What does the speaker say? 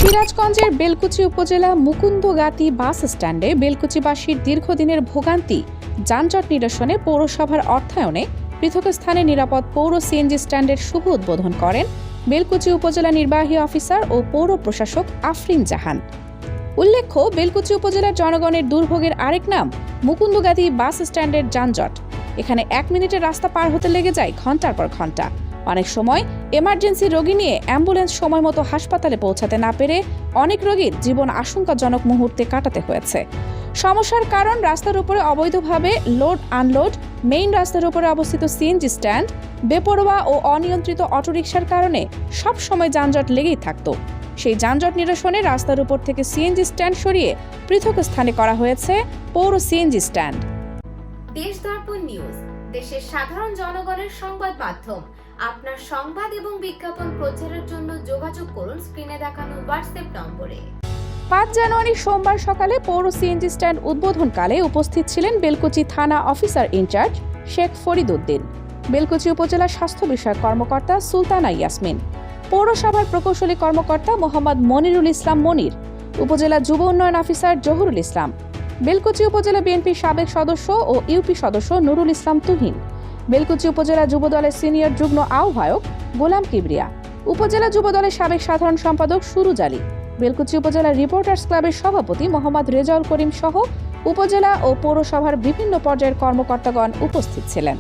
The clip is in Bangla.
সিরাজগঞ্জের বেলকুচি উপজেলা মুকুন্দগাতি বাস স্ট্যান্ডে বেলকুচিবাসীর দীর্ঘদিনের ভোগান্তি যানজট নিরসনে পৌরসভার অর্থায়নে পৃথক স্থানে নিরাপদ পৌর সিএনজি স্ট্যান্ডের শুভ উদ্বোধন করেন বেলকুচি উপজেলা নির্বাহী অফিসার ও পৌর প্রশাসক আফরিন জাহান। উল্লেখ্য, বেলকুচি উপজেলার জনগণের দুর্ভোগের আরেক নাম মুকুন্দগাতি বাস স্ট্যান্ডের যানজট। এখানে 1 মিনিটের রাস্তা পার হতে লেগে যায় ঘন্টার পর ঘন্টা। অনেক সময় এমার্জেন্সি রোগী নিয়ে অ্যাম্বুলেন্স সময় মতো হাসপাতালে পৌঁছাতে না পেরে অনেক রোগীর জীবন আশঙ্কাজনক মুহূর্তে কাটাতে হয়েছে। সমস্যার কারণ রাস্তার উপরে অবৈধভাবে লোড আনলোড, মেইন রাস্তার উপরে অবস্থিত সিএনজি স্ট্যান্ড, বেপরোয়া ও অনিয়ন্ত্রিত অটোরিকশার কারণে সব সময় যানজট লেগেই থাকতো। সেই যানজট নিরসনে রাস্তার উপর থেকে সিএনজি স্ট্যান্ড সরিয়ে পৃথক স্থানে করা হয়েছে পৌর সিএনজি স্ট্যান্ড। দেশ দর্পণ নিউজ, দেশের সাধারণ জনগণের সংবাদ মাধ্যম। আপনার সংবাদ এবং বিজ্ঞাপন প্রচারের জন্য যোগাযোগ করুন স্ক্রিনে দেখানো হোয়াটসঅ্যাপ নম্বরে। 5 জানুয়ারি সোমবার সকালে পৌর সিএনজি স্ট্যান্ড উদ্বোধনকালে উপস্থিত ছিলেন বেলকুচি থানা অফিসার ইনচার্জ শেখ ফরিদ উদ্দিন, বেলকুচি উপজেলা স্বাস্থ্য বিষয়ক কর্মকর্তা সুলতানা ইয়াসমিন, পৌরসভার প্রকৌশলী কর্মকর্তা মোহাম্মদ মনিরুল ইসলাম মনির, উপজেলা যুব উন্নয়ন অফিসার জহুরুল ইসলাম, বেলকুচি উপজেলা বিএনপির সাবেক সদস্য ও ইউপি সদস্য নুরুল ইসলাম তুহিন, বেলকুচি উপজেলা যুবদলের সিনিয়র যুগ্ম আহ্বায়ক গোলাম কিবরিয়া, উপজেলা যুবদলের সাবেক সাধারণ সম্পাদক সুরুজ আলী, বেলকুচি উপজেলা রিপোর্টার্স ক্লাবের সভাপতি মোহাম্মদ রেজাউল করিম সহ উপজেলা ও পৌরসভার বিভিন্ন পর্যায়ের কর্মকর্তাগণ উপস্থিত ছিলেন।